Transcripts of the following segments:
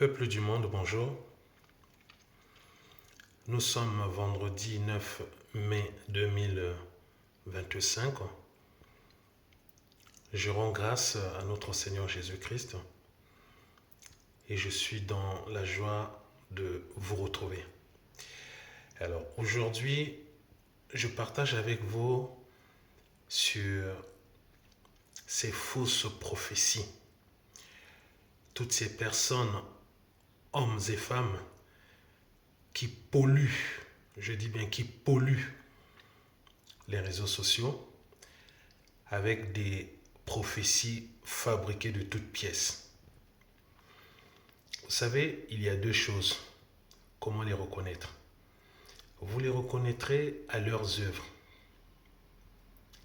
Peuple du monde, bonjour. Nous sommes vendredi 9 mai 2025. Je rends grâce à notre Seigneur Jésus-Christ et je suis dans la joie de vous retrouver. Alors aujourd'hui, je partage avec vous sur ces fausses prophéties. Toutes ces personnes, hommes et femmes, qui polluent, je dis bien qui polluent les réseaux sociaux avec des prophéties fabriquées de toutes pièces. Vous savez, il y a deux choses. Comment les reconnaître? Vous les reconnaîtrez à leurs œuvres.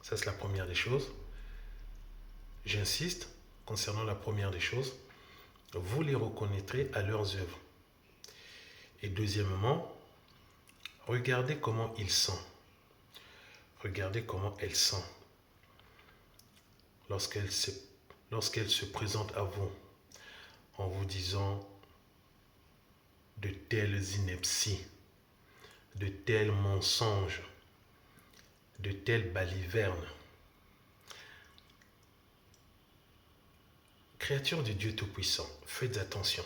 Ça, c'est la première des choses. J'insiste concernant la première des choses. Vous les reconnaîtrez à leurs œuvres. Et deuxièmement, regardez comment ils sont. Regardez comment elles sont lorsqu'elles se présentent à vous en vous disant de telles inepties, de tels mensonges, de telles balivernes. Créatures de Dieu Tout-Puissant, faites attention.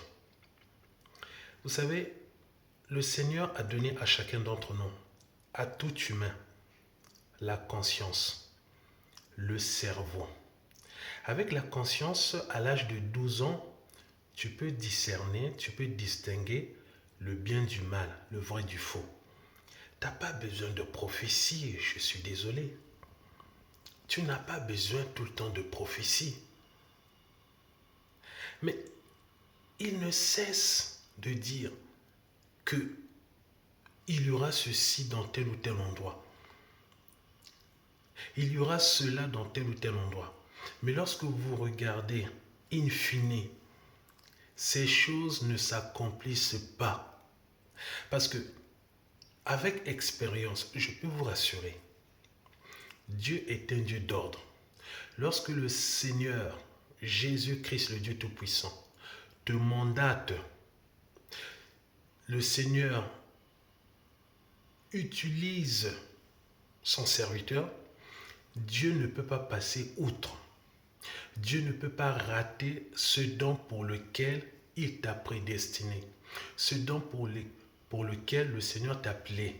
Vous savez, le Seigneur a donné à chacun d'entre nous, à tout humain, la conscience, le cerveau. Avec la conscience, à l'âge de 12 ans, tu peux discerner, tu peux distinguer le bien du mal, le vrai du faux. Tu n'as pas besoin de prophétie, je suis désolé. Tu n'as pas besoin tout le temps de prophétie. Mais il ne cesse de dire qu'il y aura ceci dans tel ou tel endroit. Il y aura cela dans tel ou tel endroit. Mais lorsque vous regardez, in fine, ces choses ne s'accomplissent pas. Parce que, avec expérience, je peux vous rassurer, Dieu est un Dieu d'ordre. Lorsque le Seigneur, Jésus-Christ, le Dieu Tout-Puissant, te mandate, le Seigneur utilise son serviteur, Dieu ne peut pas passer outre. Dieu ne peut pas rater ce don pour lequel il t'a prédestiné, ce don pour lequel le Seigneur t'a appelé.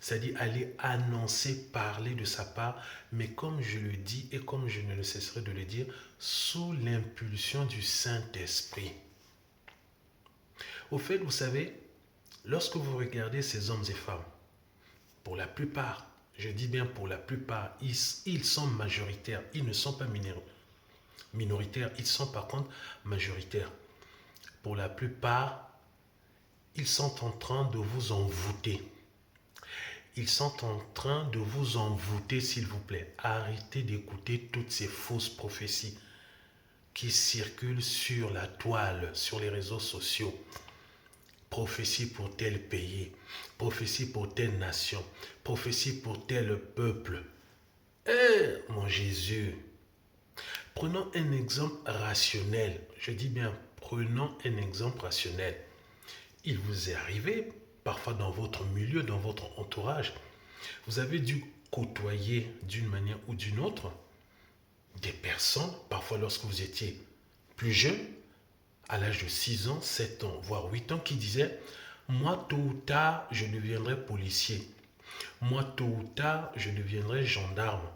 C'est-à-dire aller annoncer, parler de sa part, mais comme je le dis et comme je ne le cesserai de le dire, sous l'impulsion du Saint-Esprit. Au fait, vous savez, lorsque vous regardez ces hommes et femmes, pour la plupart, je dis bien pour la plupart, ils sont majoritaires, ils ne sont pas minoritaires, ils sont par contre majoritaires. Pour la plupart, ils sont en train de vous envoûter. Ils sont en train de vous envoûter, s'il vous plaît. Arrêtez d'écouter toutes ces fausses prophéties qui circulent sur la toile, sur les réseaux sociaux. Prophétie pour tel pays, prophétie pour telle nation, prophétie pour tel peuple. Mon Jésus! Prenons un exemple rationnel. Je dis bien, prenons un exemple rationnel. Il vous est arrivé, parfois dans votre milieu, dans votre entourage, vous avez dû côtoyer d'une manière ou d'une autre des personnes, parfois lorsque vous étiez plus jeune, à l'âge de 6 ans, 7 ans, voire 8 ans, qui disaient « Moi, tôt ou tard, je deviendrai policier. Moi, tôt ou tard, je deviendrai gendarme.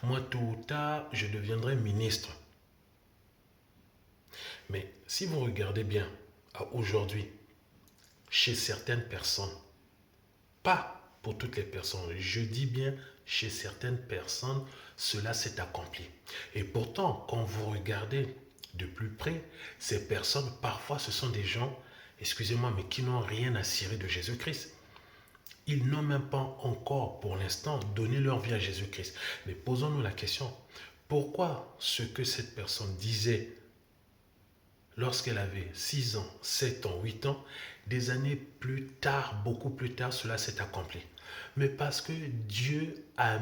Moi, tôt ou tard, je deviendrai ministre. » Mais si vous regardez bien, aujourd'hui, chez certaines personnes, pas pour toutes les personnes, je dis bien chez certaines personnes, cela s'est accompli. Et pourtant, quand vous regardez de plus près, ces personnes, parfois ce sont des gens, excusez-moi, mais qui n'ont rien à cirer de Jésus-Christ. Ils n'ont même pas encore, pour l'instant, donné leur vie à Jésus-Christ. Mais posons-nous la question, pourquoi ce que cette personne disait lorsqu'elle avait 6 ans, 7 ans, 8 ans, des années plus tard, beaucoup plus tard, cela s'est accompli. Mais parce que Dieu a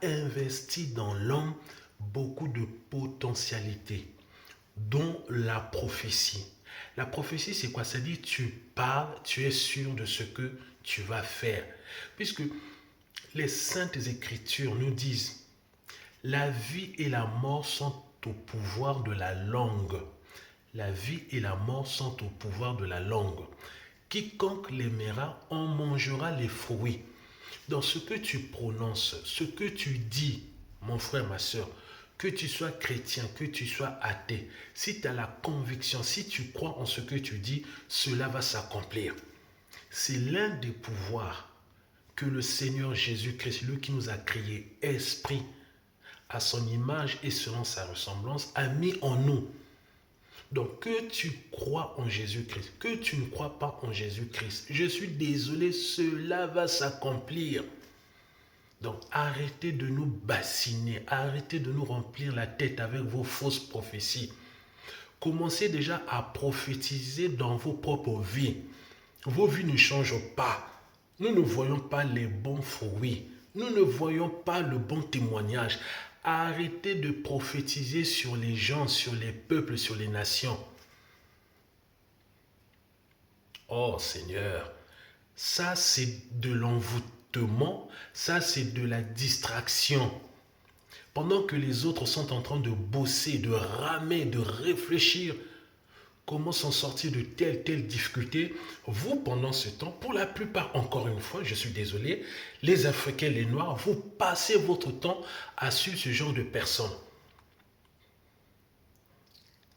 investi dans l'homme beaucoup de potentialités, dont la prophétie. La prophétie, c'est quoi? Ça dit tu parles, tu es sûr de ce que tu vas faire. Puisque les saintes écritures nous disent, la vie et la mort sont au pouvoir de la langue. La vie et la mort sont au pouvoir de la langue. Quiconque l'aimera en mangera les fruits. Dans ce que tu prononces, ce que tu dis, mon frère, ma soeur, que tu sois chrétien, que tu sois athée, si tu as la conviction, si tu crois en ce que tu dis, cela va s'accomplir. C'est l'un des pouvoirs que le Seigneur Jésus-Christ, lui qui nous a créés, esprit, à son image et selon sa ressemblance, a mis en nous. Donc, que tu crois en Jésus-Christ, que tu ne crois pas en Jésus-Christ, je suis désolé, cela va s'accomplir. Donc, arrêtez de nous bassiner, arrêtez de nous remplir la tête avec vos fausses prophéties. Commencez déjà à prophétiser dans vos propres vies. Vos vies ne changent pas. Nous ne voyons pas les bons fruits. Nous ne voyons pas le bon témoignage. Arrêtez de prophétiser sur les gens, sur les peuples, sur les nations. Oh Seigneur, ça c'est de l'envoûtement, ça c'est de la distraction. Pendant que les autres sont en train de bosser, de ramer, de réfléchir, comment s'en sortir de telle difficulté, vous pendant ce temps, pour la plupart, encore une fois, je suis désolé, les Africains, les Noirs, vous passez votre temps à suivre ce genre de personnes.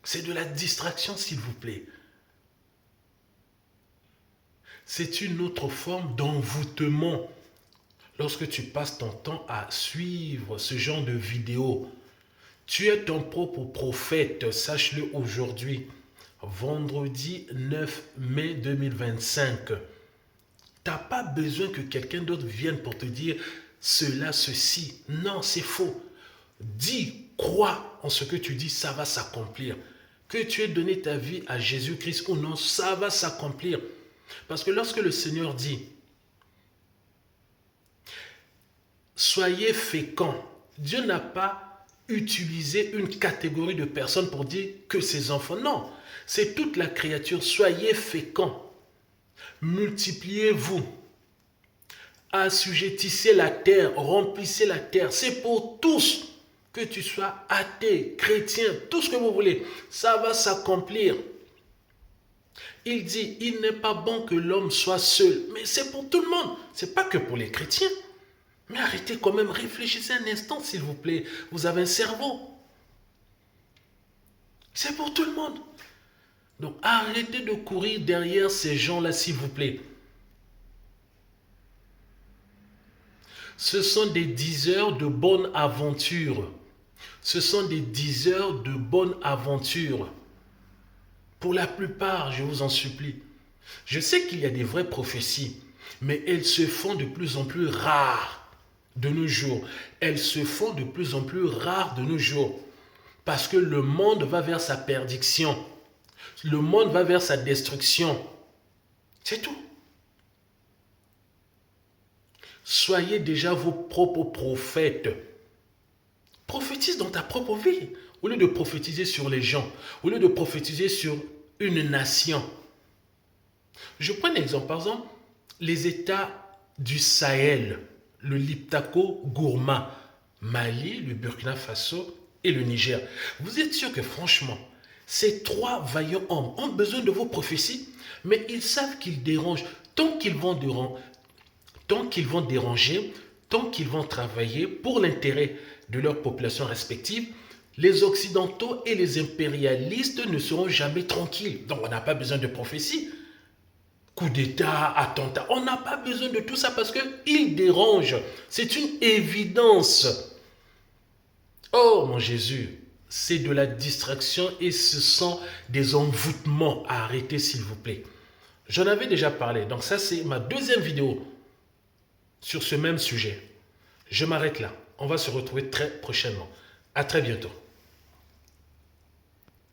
C'est de la distraction, s'il vous plaît. C'est une autre forme d'envoûtement. Lorsque tu passes ton temps à suivre ce genre de vidéos, tu es ton propre prophète, sache-le aujourd'hui. Vendredi 9 mai 2025. Tu n'as pas besoin que quelqu'un d'autre vienne pour te dire cela, ceci. Non, c'est faux. Dis, crois en ce que tu dis, ça va s'accomplir. Que tu aies donné ta vie à Jésus-Christ ou non, ça va s'accomplir. Parce que lorsque le Seigneur dit, soyez féconds, Dieu n'a pas utilisé une catégorie de personnes pour dire que ses enfants, non. C'est toute la créature. Soyez féconds. Multipliez-vous. Assujettissez la terre. Remplissez la terre. C'est pour tous. Que tu sois athée, chrétien, tout ce que vous voulez. Ça va s'accomplir. Il dit, il n'est pas bon que l'homme soit seul. Mais c'est pour tout le monde. Ce n'est pas que pour les chrétiens. Mais arrêtez quand même. Réfléchissez un instant, s'il vous plaît. Vous avez un cerveau. C'est pour tout le monde. Donc, arrêtez de courir derrière ces gens-là, s'il vous plaît. Ce sont des diseurs de bonne aventure. Ce sont des diseurs de bonne aventure. Pour la plupart, je vous en supplie. Je sais qu'il y a des vraies prophéties, mais elles se font de plus en plus rares de nos jours. Elles se font de plus en plus rares de nos jours. Parce que le monde va vers sa perdition. Le monde va vers sa destruction. C'est tout. Soyez déjà vos propres prophètes. Prophétise dans ta propre vie. Au lieu de prophétiser sur les gens. Au lieu de prophétiser sur une nation. Je prends un exemple. Par exemple, les États du Sahel. Le Liptako Gourma. Mali, le Burkina Faso et le Niger. Vous êtes sûr que franchement, ces trois vaillants hommes ont besoin de vos prophéties, mais ils savent qu'ils dérangent. Tant qu'ils vont déranger, tant qu'ils vont travailler pour l'intérêt de leur population respective, les Occidentaux et les impérialistes ne seront jamais tranquilles. Donc on n'a pas besoin de prophéties. Coup d'État, attentat, on n'a pas besoin de tout ça parce qu'ils dérangent. C'est une évidence. Oh mon Jésus, c'est de la distraction et ce sont des envoûtements à arrêter s'il vous plaît. J'en avais déjà parlé, donc ça c'est ma deuxième vidéo sur ce même sujet. Je m'arrête là, on va se retrouver très prochainement. À très bientôt.